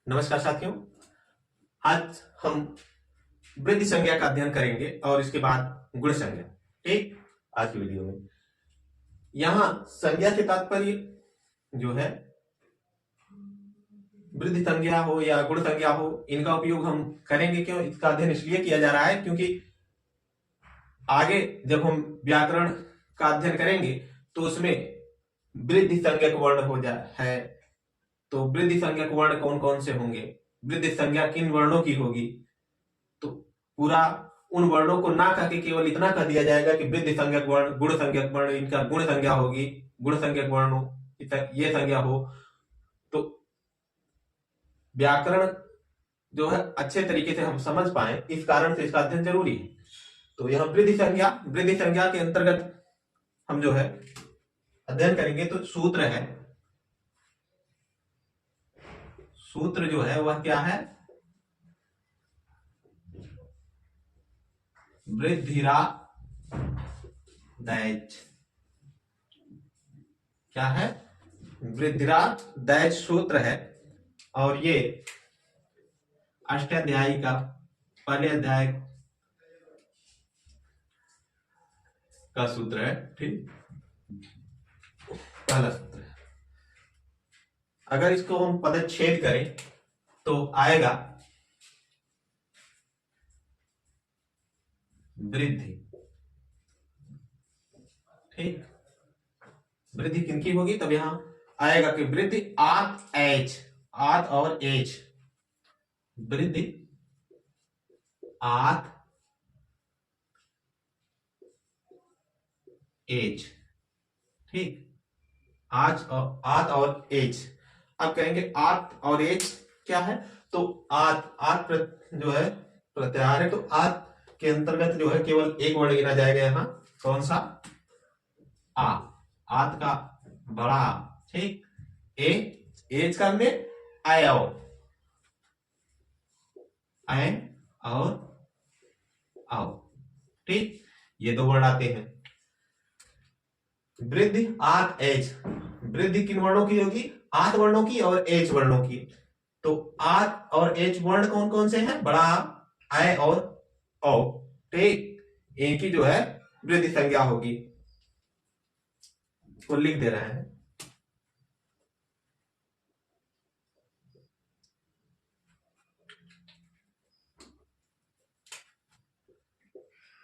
नमस्कार साथियों। आज हम वृद्धि संज्ञा का अध्ययन करेंगे और इसके बाद गुण संज्ञा। ठीक, आज की वीडियो में यहाँ संज्ञा के तात्पर्य जो है वृद्धि संज्ञा हो या गुण संज्ञा हो, इनका उपयोग हम करेंगे। क्यों इसका अध्ययन इसलिए किया जा रहा है क्योंकि आगे जब हम व्याकरण का अध्ययन करेंगे तो उसमें वृद्धि संज्ञक वर्ण हो जाए है। तो वृद्धि संज्ञक वर्ण कौन कौन से होंगे, वृद्धि संज्ञा किन वर्णों की होगी, तो पूरा उन वर्णों को ना कह के केवल इतना कह दिया जाएगा कि वृद्धि संज्ञक वर्ण, गुण संज्ञक वर्ण, इनका गुण संज्ञा होगी, गुण संज्ञक वर्ण ये संज्ञा हो। तो व्याकरण जो है अच्छे तरीके से हम समझ पाए, इस कारण से इसका अध्ययन जरूरी है। तो यह वृद्धि संज्ञा के अंतर्गत हम जो है अध्ययन करेंगे। तो सूत्र जो है वह क्या है, वृद्धिरा दैच। क्या है? वृद्धिरा दैच सूत्र है और ये अष्टाध्यायी का पहले अध्याय का सूत्र है। ठीक, पहला सूत्र है। अगर इसको हम पदच्छेद करें तो आएगा वृद्धि। ठीक, वृद्धि किनकी होगी? तब यहां आएगा कि वृद्धि आत एच, आत और एच, वृद्धि आत एच। ठीक, आत और एच। अब कहेंगे आत और एच क्या है? तो आत जो है प्रत्याहार है, तो आत के अंतर्गत जो है केवल एक वर्ण गिना जाएगा यहाँ। कौन सा? आ, आत का बड़ा। ठीक, एज का में आय और आओ। ठीक, ये दो वर्ण आते हैं। वृद्धि आत एच, वृद्धि किन वर्णों की होगी? आत वर्णों की और एच वर्णों की। तो आत और एच वर्ण कौन कौन से हैं? बड़ा, आय और औ। ठीक, इनकी जो है वृद्धि संज्ञा होगी। वो लिख दे रहे हैं।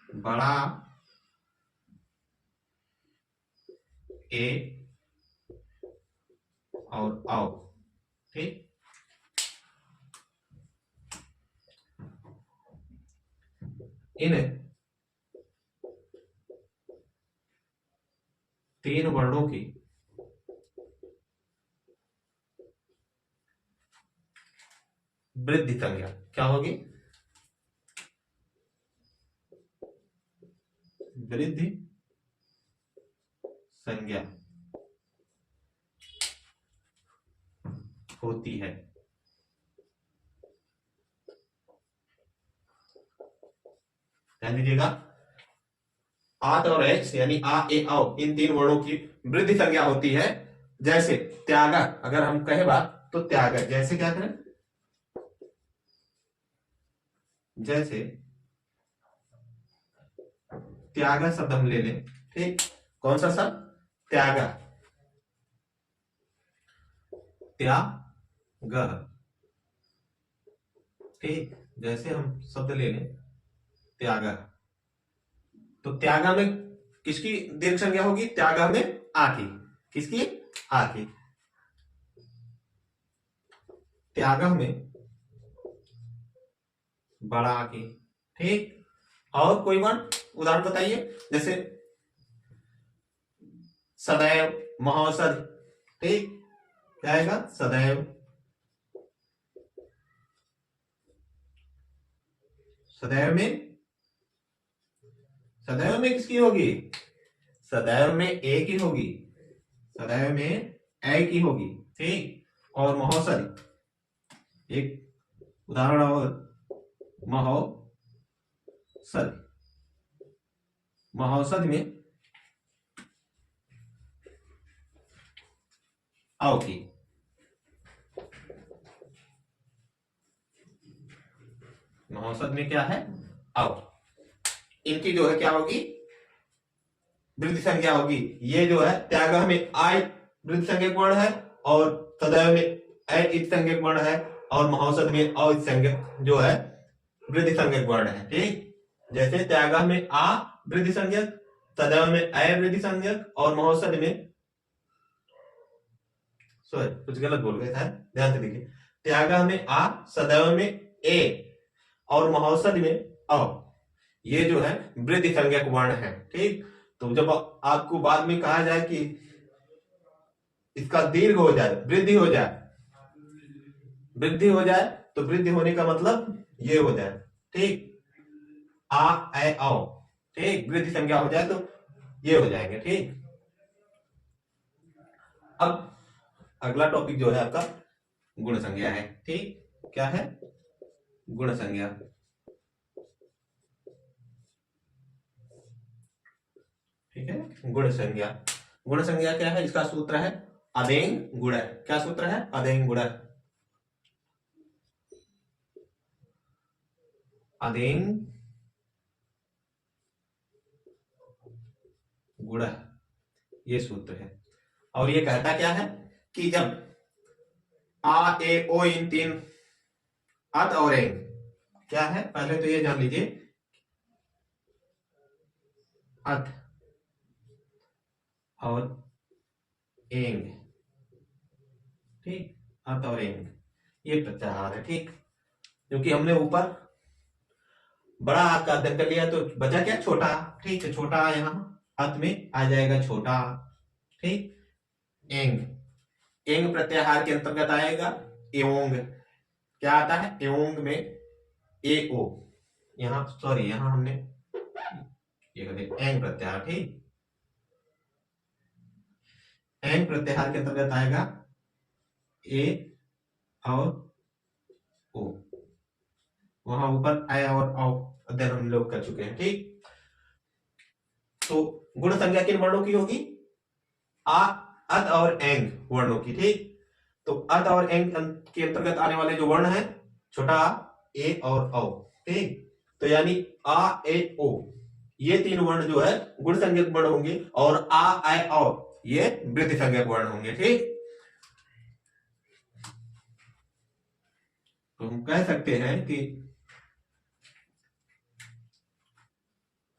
बड़ा ए और आओ। ठीक, इन तीन वर्णों की वृद्धि संज्ञा क्या होगी? वृद्धि संज्ञा होती है। ध्यान दीजिएगा, आत और एच यानी आ ए औ, इन तीन वर्णों की वृद्धि संज्ञा होती है। जैसे त्यागा, अगर हम कहे बात तो त्यागा, जैसे क्या करें? जैसे त्यागा शब्द हम ले लें। ठीक, कौन सा शब्द? त्यागा, त्याग। ठीक, जैसे हम शब्द ले लें त्यागा, तो त्यागा में किसकी दीर्घ संज्ञा होगी? त्यागा में आ की। किसकी? आ की। त्यागा में बड़ा आ की। ठीक, और कोई वर्ण उदाहरण बताइए। जैसे सदैव, महोषध। ठीक, क्या आएगा? सदैव। सदैव में किसकी होगी? सदैव में ए की होगी। सदैव में ए की होगी। ठीक, और महोषध, एक उदाहरण और, महोषध में आओ की। महौषध में क्या है, अव। इनकी जो है क्या होगी, वृद्धि संज्ञा होगी। ये जो है त्यागह में आय वृद्धि संज्ञक वर्ण है, और तदैव में ऐ इत संज्ञक वर्ण है, और महौषध में अ इत संज्ञक जो है वृद्धि संज्ञक वर्ण है। ठीक, जैसे त्यागह में आ वृद्धि संज्ञक, तदैव में ऐ वृद्धि संज्ञक, और महौषध में, सॉरी कुछ गलत बोल गए था, ध्यान से देखिए, त्यागह में आ, सदैव में ए, और महौषध में अ, ये जो है वृद्धि संज्ञक वर्ण है। ठीक, तो जब आपको बाद में कहा जाए कि इसका दीर्घ हो जाए, वृद्धि हो जाए, वृद्धि हो जाए, तो वृद्धि होने का मतलब ये हो जाए। ठीक, आ ऐ औ, ठीक, वृद्धि संज्ञा हो जाए तो ये हो जाएंगे। ठीक, अब अगला टॉपिक जो है आपका गुण संज्ञा है। ठीक, क्या है, गुण संज्ञा। ठीक है, गुण संज्ञा। गुण संज्ञा क्या है, इसका सूत्र है अदेंग गुण। क्या सूत्र है, अदेंग गुण। अदेंग गुण, ये सूत्र है। और ये कहता क्या है कि जब आ ए ओ इन तीन अत और एंग, क्या है पहले तो ये जान लीजिए, अत और एंग, ठीक, अत और एंग ये प्रत्याहार है। ठीक, क्योंकि हमने ऊपर बड़ा आ का अध्ययन कर लिया तो बचा क्या, छोटा। ठीक है, छोटा यहाँ अत में आ जाएगा छोटा। ठीक, एंग, एंग प्रत्याहार के अंतर्गत आएगा एओंग। क्या आता है, एओंग में ए ओ, यहाँ सॉरी यहाँ हमने ये कर दिया एंग प्रत्याहार। ठीक, एंग प्रत्याहार के अंतर्गत आएगा ए और ओ, वहां ऊपर आय और औ अध्ययन हम लोग कर चुके हैं। ठीक, तो गुण संज्ञा किन वर्णों की होगी, आ अत और एंग वर्णों की। ठीक, तो अत और एंग के अंतर्गत आने वाले जो वर्ण है, छोटा आ, ए और औ। ठीक, तो यानी आ ए ओ, ये तीन वर्ण जो है गुण संज्ञक वर्ण होंगे, और आ ऐ औ ये वृद्धि संज्ञक वर्ण होंगे। ठीक, तो हम कह सकते हैं कि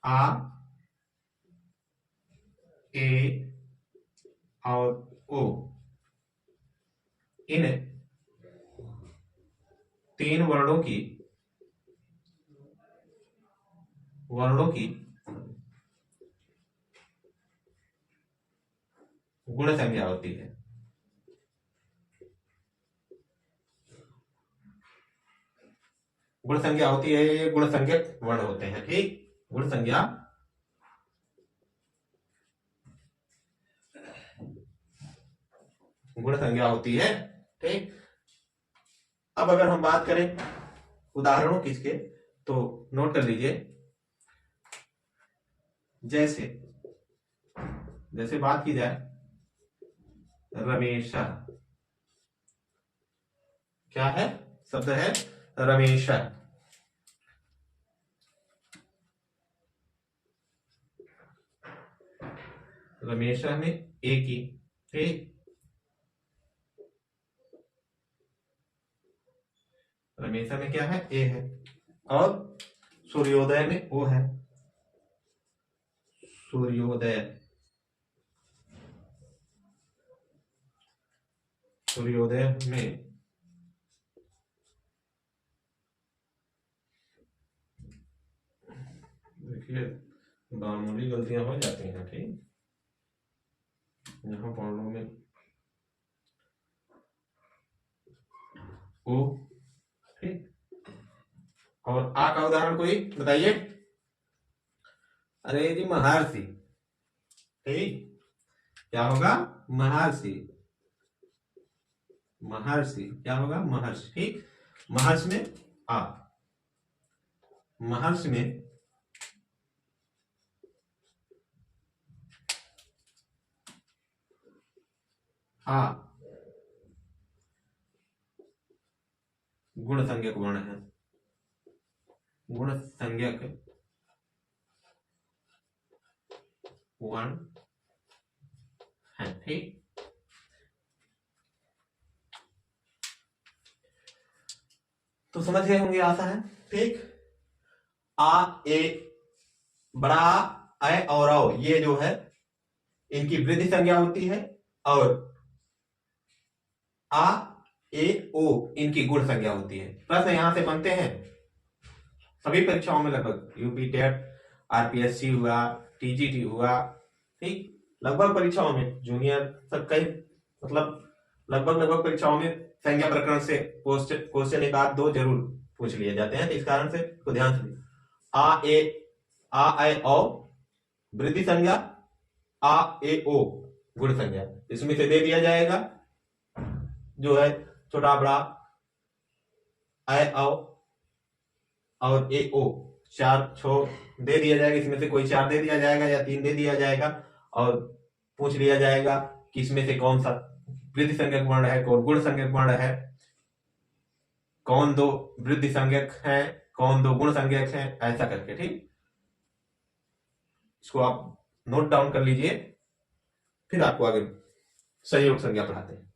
आ ए और ओ, इन तीन वर्णों की गुण संज्ञा होती है। गुण संज्ञा होती है, ये गुण संज्ञक वर्ण होते हैं। ठीक, गुण संज्ञा होती है। ठीक, अब अगर हम बात करें उदाहरणों की इसके, तो नोट कर लीजिए, जैसे जैसे बात की जाए रमेशा, क्या है, शब्द है रमेशा। रमेशा में ए की, ठीक, रमेशा में क्या है, ए है, और सूर्योदय में ओ है, सूर्योदय, सूर्योदय में देखिए मामूली गलतियां हो जाती हैं। ठीक, यहाँ पढ़ने में ओ, ठीक, और आ का उदाहरण कोई बताइए, अरे जी महर्षि। ठीक, क्या होगा, महर्षि, महर्षि क्या होगा, महर्षि। ठीक, महर्षि में आ, महर्षि में आ गुण संज्ञक वर्ण है। गुण संज्ञक वर्ण है। ठीक, तो समझ गए होंगे, आशा है। ठीक, आ ए बड़ा आ और औ ये जो है इनकी वृद्धि संज्ञा होती है, और आ ए ओ इनकी गुण संज्ञा होती है। प्रश्न यहां से बनते हैं सभी परीक्षाओं में लगभग, यूपी टेट, आरपीएससी हुआ, टीजीटी हुआ, ठीक, लगभग परीक्षाओं में, जूनियर सब कई, मतलब लगभग परीक्षाओं में संज्ञा प्रकरण से क्वेश्चन एक आध दो जरूर पूछ लिए जाते हैं। तो इस कारण से तो ध्यान से आ ए ओ वृद्धि संज्ञा, आ ए ओ गुण संज्ञा, इसमें से दे दिया जाएगा जो है छोटा बड़ा ए ओ और ए ओ, 4 6 दे दिया जाएगा, इसमें से कोई 4 दे दिया जाएगा या 3 दे दिया जाएगा, और पूछ लिया जाएगा कि इसमें से कौन सा वृद्धि संज्ञक वर्ण है, कौन गुण संज्ञक वर्ण है, कौन दो वृद्धि संज्ञक है, कौन दो गुण संज्ञक है, ऐसा करके। ठीक, इसको आप नोट डाउन कर लीजिए, फिर आपको आगे संयोग संज्ञा पढ़ाते हैं।